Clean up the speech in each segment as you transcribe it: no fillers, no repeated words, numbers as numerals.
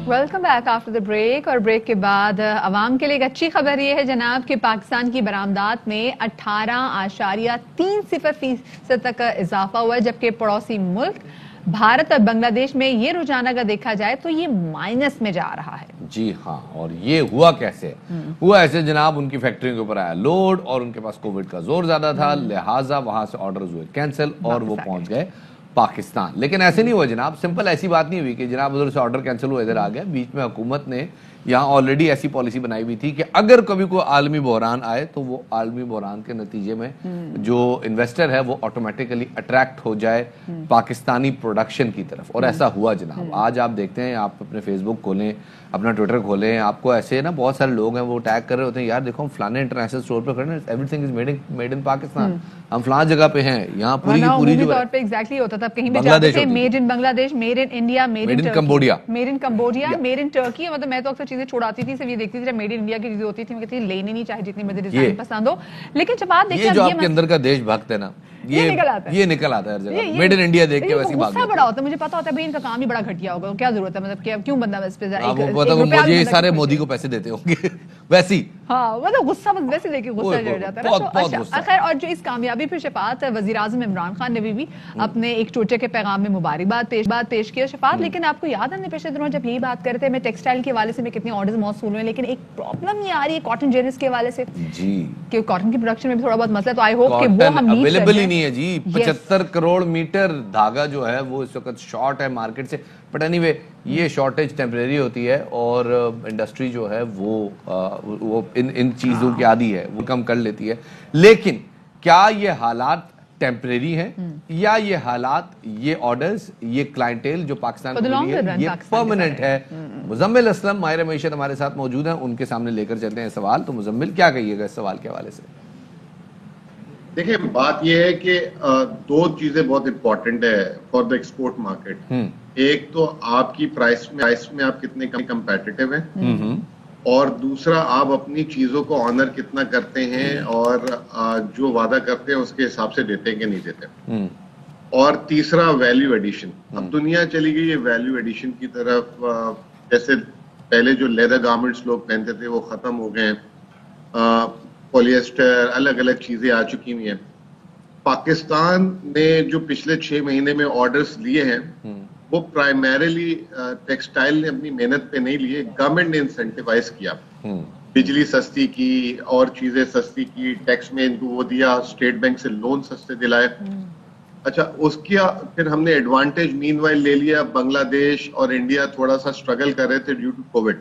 Welcome back after the break. اور break کے بعد عوام کے لیے ایک اچھی خبر یہ ہے جناب کہ پاکستان کی برآمدات میں 18.30% تک اضافہ ہوا ہے، جبکہ پڑوسی ملک بھارت اور بنگلہ دیش میں یہ رجحان اگر دیکھا جائے تو یہ مائنس میں جا رہا ہے. جی ہاں، اور یہ ہوا کیسے؟ ہوا ایسے جناب، ان کی فیکٹریوں کے اوپر آیا لوڈ اور ان کے پاس کووڈ کا زور زیادہ تھا، لہٰذا وہاں سے آرڈرز ہوئے کینسل اور وہ پہنچ گئے پاکستان. لیکن ایسے نہیں ہوا جناب، سمپل ایسی بات نہیں ہوئی کہ جناب ادھر سے آرڈر کینسل ہوا ادھر آ گیا. بیچ میں حکومت نے یہاں آلریڈی ایسی پالیسی بنائی ہوئی تھی کہ اگر کبھی کوئی عالمی بحران آئے تو وہ عالمی بحران کے نتیجے میں جو انویسٹر ہے وہ آٹومیٹیکلی اٹریکٹ ہو جائے پاکستانی پروڈکشن کی طرف. اور ایسا ہوا جناب. آج آپ دیکھتے ہیں، آپ اپنے فیس بک کھولیں، اپنا ٹویٹر کھولیں، آپ کو ایسے نا بہت سارے لوگ ہیں وہ ٹیگ کر رہے ہوتے ہیں، یار دیکھو ہم فلانے انٹرنیشنل اسٹور پہ کھڑے ہیں، every thing is made in Pakistan, ہم فلان جگہ پہ ہیں. یہاں پوری کی پوری جو طور پہ ایگزیکٹلی ہوتا تھا، کہیں بھی جاتے تھے made in Bangladesh, made in India, made in Cambodia, made in Cambodia, made in Turkey. مطلب میں تو اکثر چیزیں چھوڑاتی تھی، صرف یہ دیکھتی تھی جب میڈ ان انڈیا کی چیزیں ہوتی تھی، میں کہتی تھی لینی نہیں چاہے جتنی مجھے ڈیزائن پسند ہو. لیکن جب آپ دیکھیں یہ جو آپ کے اندر کا دیش بھکت ہے نا، یہ نکل آتا ہے ہر جگہ. میڈ ان انڈیا دیکھ کے ویسے غصہ بڑا ہوتا ہے. مجھے پتا ہوتا ہے بھائی ان کا کام ہی بڑا گھٹیا ہوگا، کیا ضرورت ہے، مطلب کیوں بندہ اس پہ مجھے سارے مودی کو پیسے دیتے ہوں گے ویسی. ہاں مطلب غصہ بس ویسے دیکھ کے غصہ چڑھ جاتا ہے نا. اچھا خیر، اور جو اس کامیابی پہ شفاعت وزیر اعظم عمران خان نے بھی اپنے ایک ٹویٹر کے پیغام میں مبارکباد پیش کیا شفاعت. لیکن آپ کو یاد ہے پچھلے دنوں جب یہی بات کرتے ہیں، میں ٹیکسٹائل کے حوالے سے میں کتنے آرڈرز موصول ہوئے، لیکن ایک پرابلم یہ آ رہی ہے کاٹن جیرس کے حوالے سے جی کہ کاٹن کی پروڈکشن میں بھی تھوڑا بہت مسئلہ. تو آئی ہوپ کہ وہ ہم اویلیبل ہی نہیں ہے جی. 75 کروڑ میٹر دھاگا جو ہے وہ اس وقت شارٹ ہے مارکیٹ سے. بٹ اینی وے یہ شارٹیج ٹیمپریری ہوتی ہے اور انڈسٹری جو ہے وہ ان چیزوں کی عادی ہے، وہ کم کر لیتی ہے. لیکن کیا یہ حالات ٹیمپریری ہیں یا یہ حالات، یہ آرڈرز، یہ کلائنٹیل جو پاکستان کو ملی ہے یہ پرماننٹ ہے؟ مزمل اسلم ماہر معیشت ہمارے ساتھ موجود ہیں، ان کے سامنے لے کر چلتے ہیں سوال. تو مزمل کیا کہیے گا اس سوال کے حوالے سے؟ دیکھیں بات یہ ہے کہ دو چیزیں بہت امپورٹنٹ ہے فار دا ایکسپورٹ مارکیٹ. ایک تو آپ کی پرائس میں آپ کتنے کمپیٹیٹیو ہیں، اور دوسرا آپ اپنی چیزوں کو آنر کتنا کرتے ہیں اور جو وعدہ کرتے ہیں اس کے حساب سے دیتے ہیں کہ نہیں دیتے. اور تیسرا ویلیو ایڈیشن. اب دنیا چلی گئی ہے ویلیو ایڈیشن کی طرف. جیسے پہلے جو لیدر گارمنٹس لوگ پہنتے تھے وہ ختم ہو گئے ہیں، پولیسٹر الگ الگ چیزیں آ چکی ہوئی ہیں. پاکستان نے جو پچھلے 6 مہینے میں آرڈرز لیے ہیں وہ پرائمریلی ٹیکسٹائل نے اپنی محنت پہ نہیں لیے، گورنمنٹ نے انسینٹیوائز کیا، بجلی سستی کی اور چیزیں سستی کی، ٹیکس میں ان کو وہ دیا، اسٹیٹ بینک سے لون سستے دلائے. اچھا اس کیا پھر ہم نے ایڈوانٹیج مین وائل لے لیا. بنگلہ دیش اور انڈیا تھوڑا سا اسٹرگل کر رہے تھے ڈیو ٹو کووڈ،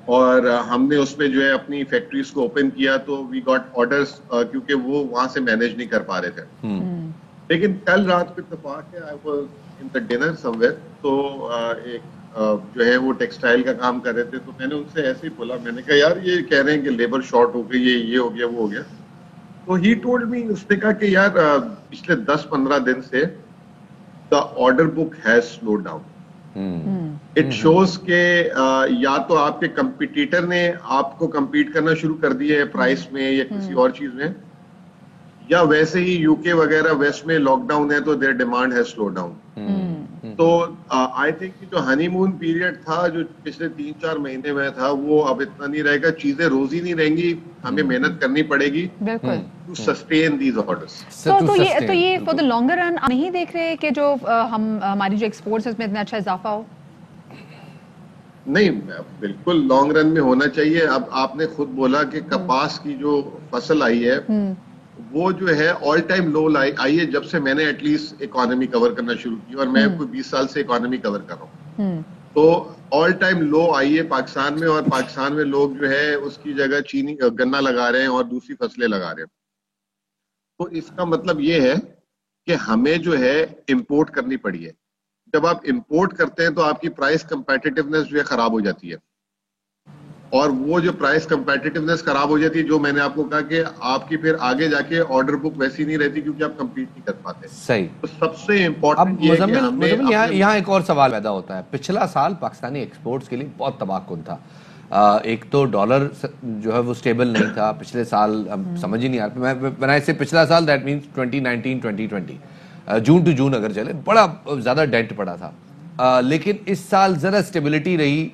اور ہم نے اس میں جو ہے اپنی فیکٹریز کو اوپن کیا تو وی گاٹ آرڈرز، کیونکہ وہ وہاں سے مینیج نہیں کر پا رہے تھے. لیکن کل رات کو اتفاق ہے، I was in the dinner some where, تو ایک جو ہے وہ ٹیکسٹائل کا کام کر رہے تھے، تو میں نے ان سے ایسے ہی بولا، میں نے کہا یار یہ کہہ رہے ہیں کہ لیبر شارٹ ہو گئی ہے، یہ ہو گیا وہ ہو گیا. تو ہی ٹولڈ می، اس نے کہا کہ یار پچھلے 10-15 دن سے the order book has slow down. It shows کہ یا تو آپ کے کمپیٹیٹر نے آپ کو کمپیٹ کرنا شروع کر دیا ہے پرائس میں یا کسی اور چیز میں، یا ویسے ہی یو کے وغیرہ ویسٹ میں لاک ڈاؤن ہے تو دیر ڈیمانڈ ہے سلو ڈاؤن. تو آئی تھنک جو ہنی مون پیریڈ تھا جو پچھلے 3-4 مہینے میں تھا وہ اب اتنا نہیں رہے گا. چیزیں روزی نہیں رہیں گی، ہمیں محنت کرنی پڑے گی ٹو سسٹین دیز آرڈرز. تو یہ فور دا لانگر رن نہیں دیکھ رہے کہ جو ہماری جو ایکسپورٹس اس میں اتنا اچھا اضافہ ہو؟ نہیں، بالکل لانگ رن میں ہونا چاہیے. اب آپ نے خود بولا کہ کپاس کی جو فصل آئی ہے وہ جو ہے آل ٹائم لو آئی ہے جب سے میں نے ایٹ لیسٹ اکانومی کور کرنا شروع کی، اور میں کوئی 20 سال سے اکانومی کور کر رہا ہوں. تو آل ٹائم لو آئی ہے پاکستان میں، اور پاکستان میں لوگ جو ہے اس کی جگہ چینی گنا لگا رہے ہیں اور دوسری فصلیں لگا رہے ہیں. تو اس کا مطلب یہ ہے کہ ہمیں جو ہے امپورٹ کرنی پڑی ہے. جب آپ امپورٹ کرتے ہیں تو آپ کی پرائس کمپیٹیٹیونیس جو ہے خراب ہو جاتی ہے، اور وہ جو پرائس کمپیٹیٹیونیس خراب ہو جاتی ہے، جو میں نے آپ کو کہا کہ آپ کی پھر آگے جا کے آرڈر بک ویسی نہیں رہتی کیونکہ آپ کمپیٹ نہیں کر پاتے. صحیح. تو سب سے امپورٹنٹ یہ ہے کہ ہمیں یہاں ایک اور سوال پیدا ہوتا ہے. پچھلا سال پاکستانی ایکسپورٹس کے لیے بہت تباہ کن تھا. ایک تو ڈالر جو ہے وہ سٹیبل نہیں تھا پچھلے سال، سمجھ ہی نہیں آتا. میں بنائے سے پچھلا سال that means 2019-2020 June to June اگر چلے بڑا زیادہ ڈینٹ پڑا تھا. لیکن اس سال ذرا اسٹیبلٹی رہی.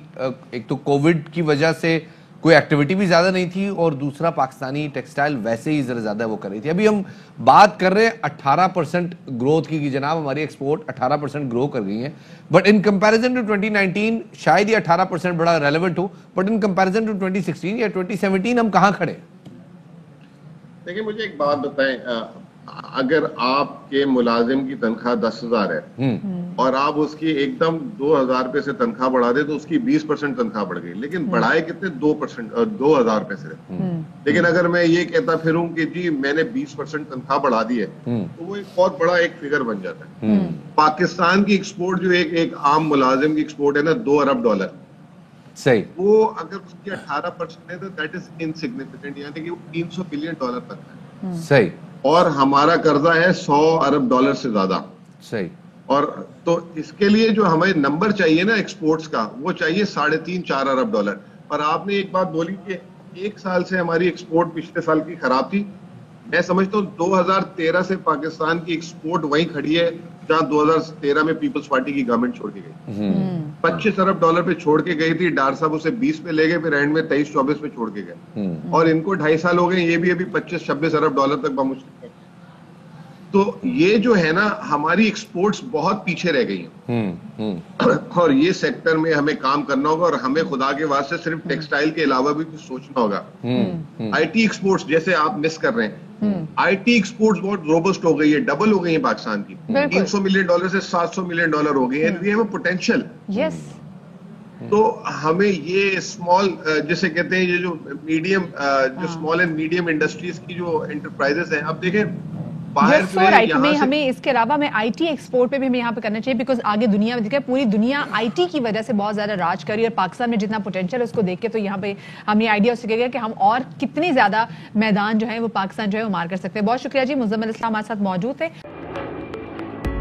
ایک تو کووڈ کی وجہ سے کوئی ایکٹیویٹی بھی زیادہ نہیں تھی, اور دوسرا پاکستانی ٹیکسٹائل ویسے ہی ذرا زیادہ وہ کر رہی تھی. ابھی ہم بات کر رہے ہیں 18% گروتھ کی جناب, ہماری ایکسپورٹ 18% گرو کر گئی ہیں, بٹ ان کمپیریزن ٹو 2019 شاید یہ 18% بڑا ریلیونٹ ہو, بٹ ان کمپیریزن ٹو 2016 یا 2017 ہم کہاں کھڑے؟ دیکھیں مجھے ایک بات بتائیں, اگر آپ کے ملازم کی تنخواہ 10,000 ہے اور آپ اس کی ایک دم 2,000 روپے سے تنخواہ بڑھا دیں تو اس کی 20% تنخواہ بڑھ گئی, لیکن بڑھائے کتنے 2,000 روپے سے. لیکن اگر میں یہ کہتا پھروں کہ جی میں نے 20% تنخواہ بڑھا دی ہے تو وہ ایک بہت بڑا ایک فگر بن جاتا ہے. پاکستان کی ایکسپورٹ جو ایک عام ملازم کی ایکسپورٹ ہے نا $2 ارب, صحیح, وہ اگر اس کی 18% ہے تو دیٹ از انسگنیفیکنٹ, یعنی کہ وہ $300 بلین تک ہے. صحیح, اور ہمارا قرضہ ہے $100 ارب سے زیادہ. صحیح. اور تو اس کے لیے جو ہمیں نمبر چاہیے نا ایکسپورٹس کا, وہ چاہیے 3.5-4 ارب ڈالر. اور آپ نے ایک بات بولی کہ ایک سال سے ہماری ایکسپورٹ پچھلے سال کی خراب تھی. میں سمجھتا ہوں 2013 سے پاکستان کی ایکسپورٹ وہیں کھڑی ہے جہاں 2013 میں پیپلز پارٹی کی گورنمنٹ چھوڑ کے گئی. 25 ارب ڈالر پہ چھوڑ کے گئی تھی, ڈار صاحب اسے 20 پہ لے گئے, پھر اینڈ میں 23-24 پہ چھوڑ کے گئے, اور ان کو 2.5 سال ہو گئے, یہ بھی ابھی 25-26 ارب ڈالر تک بمشکل ہے. تو یہ جو ہے نا ہماری ایکسپورٹس بہت پیچھے رہ گئی ہیں, اور یہ سیکٹر میں ہمیں کام کرنا ہوگا, اور ہمیں خدا کے واسطے صرف ٹیکسٹائل کے علاوہ بھی کچھ سوچنا ہوگا. آئی ٹی ایکسپورٹس جیسے آپ مس کر رہے ہیں, آئی ٹی ایکسپورٹس بہت روبسٹ ہو گئی ہے, ڈبل ہو گئی ہیں پاکستان کی, $300 ملین سے $700 ملین ہو گئی ہے. پوٹینشیل. تو ہمیں یہ اسمال جسے کہتے ہیں یہ جو میڈیم جو اسمال اینڈ میڈیم انڈسٹریز کی جو انٹرپرائزز ہیں, اب دیکھیں ہمیں اس کے علاوہ میں آئی ٹی ایکسپورٹ پہ بھی ہمیں یہاں پہ کرنا چاہیے, بیکاز آگے دنیا میں دیکھیں پوری دنیا آئی ٹی کی وجہ سے بہت زیادہ راج کری, اور پاکستان میں جتنا پوٹینشیل ہے اس کو دیکھ کے تو یہاں پہ ہم یہ آئیڈیا ہو سکے گا کہ ہم اور کتنی زیادہ میدان جو ہے وہ پاکستان جو ہے وہ مار کر سکتے ہیں. بہت شکریہ جی, مزمل اسلام ہمارے ساتھ موجود تھے.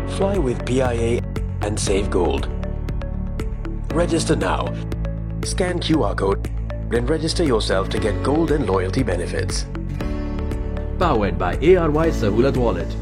Fly with PIA and save gold. Register now. Scan QR code and register yourself to get gold and loyalty benefits. Powered by ARY Sahulat Wallet.